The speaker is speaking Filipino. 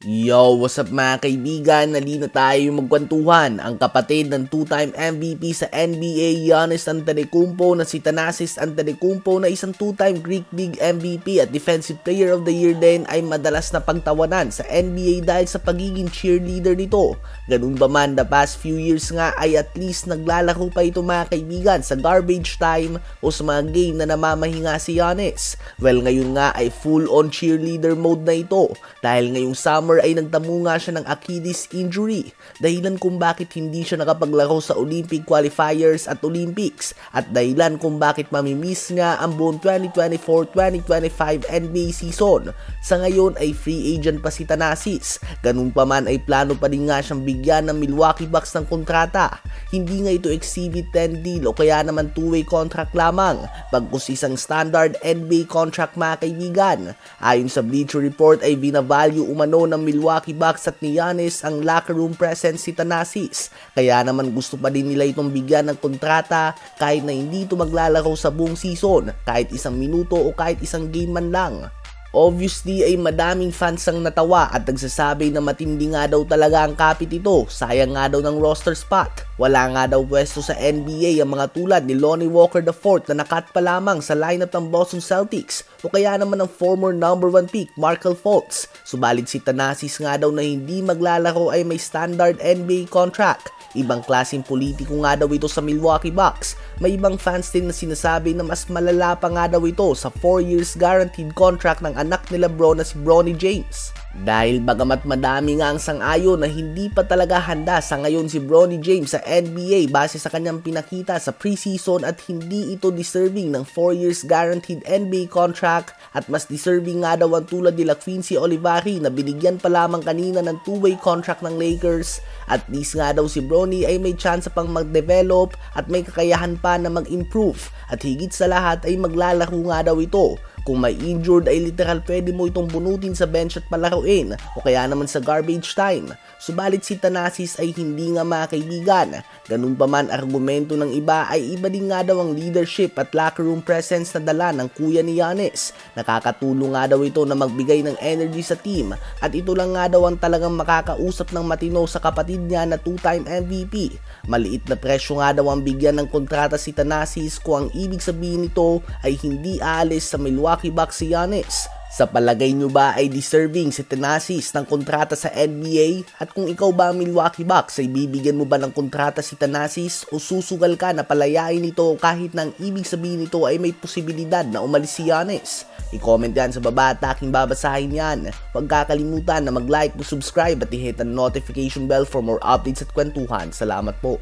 Yo, what's up mga kaibigan? Nalina tayo yung magkwentuhan. Ang kapatid ng two-time MVP sa NBA, Giannis Antetokounmpo na si Thanasis Antetokounmpo na isang two-time Greek League MVP at Defensive Player of the Year din ay madalas na pagtawanan sa NBA dahil sa pagiging cheerleader nito. Ganun ba man, the past few years nga ay at least naglalaro pa ito mga kaibigan sa garbage time o sa mga game na namamahinga si Giannis. Well, ngayon nga ay full-on cheerleader mode na ito dahil ngayong summer ay nagtamo nga siya ng Achilles injury, dahilan kung bakit hindi siya nakapaglaro sa Olympic qualifiers at Olympics at dahilan kung bakit mamimiss nga ang buong 2024-2025 NBA season. Sa ngayon ay free agent pa si Thanasis. Ganun pa man ay plano pa rin nga siyang bigyan ng Milwaukee Bucks ng kontrata. Hindi nga ito exhibit 10 deal o kaya naman two-way contract lamang, bagkus isang standard NBA contract mga kaibigan. Ayon sa Bleacher Report ay binavalue umano ng Milwaukee Bucks at ni Giannis ang locker room presence si Thanasis. Kaya naman gusto pa din nila itong bigyan ng kontrata kahit na hindi ito maglalaro sa buong season, kahit isang minuto o kahit isang game man lang. Obviously ay madaming fans ang natawa at nagsasabi na matindi nga daw talaga ang kapit ito, sayang nga daw ng roster spot. Wala nga daw pwesto sa NBA ang mga tulad ni Lonnie Walker IV na nakat pa lamang sa lineup ng Boston Celtics o kaya naman ng former number 1 pick Markelle Fultz. Subalit si Thanasis nga daw na hindi maglalaro ay may standard NBA contract. Ibang klaseng politiko nga daw ito sa Milwaukee Bucks. May ibang fans din na sinasabi na mas malala pa nga daw ito sa 4 years guaranteed contract ng anak ni LeBron na si Bronny James. Dahil bagamat madami nga ang sang-ayon na hindi pa talaga handa sa ngayon si Bronny James sa NBA base sa kanyang pinakita sa preseason at hindi ito deserving ng 4 years guaranteed NBA contract at mas deserving nga daw ang tulad nila Quincy Olivari na binigyan pa lamang kanina ng two-way contract ng Lakers. At least nga daw si Bronny ay may chance pang mag-develop at may kakayahan pa na mag-improve at higit sa lahat ay maglalaro nga daw ito. Kung may injured ay literal pwede mo itong bunutin sa bench at palaruin o kaya naman sa garbage time. Subalit si Thanasis ay hindi nga mga kaibigan. Ganun pa man argumento ng iba ay iba din nga daw ang leadership at locker room presence na dala ng kuya ni Giannis. Nakakatulong nga daw ito na magbigay ng energy sa team at ito lang nga daw ang talagang makakausap ng matino sa kapatid niya na two-time MVP. Maliit na presyo nga daw ang bigyan ng kontrata si Thanasis kung ang ibig sabihin nito ay hindi aalis sa Milwaukee Bucks si Giannis. Sa palagay nyo ba ay deserving si Thanasis ng kontrata sa NBA? At kung ikaw ba ang Milwaukee Bucks ay bibigyan mo ba ng kontrata si Thanasis o susugal ka na palayain ito kahit na ang ibig sabihin nito ay may posibilidad na umalis si Giannis? I-comment yan sa baba at aking babasahin yan. Huwag kakalimutan na mag-like, subscribe at i-hit ang notification bell for more updates at kwentuhan. Salamat po.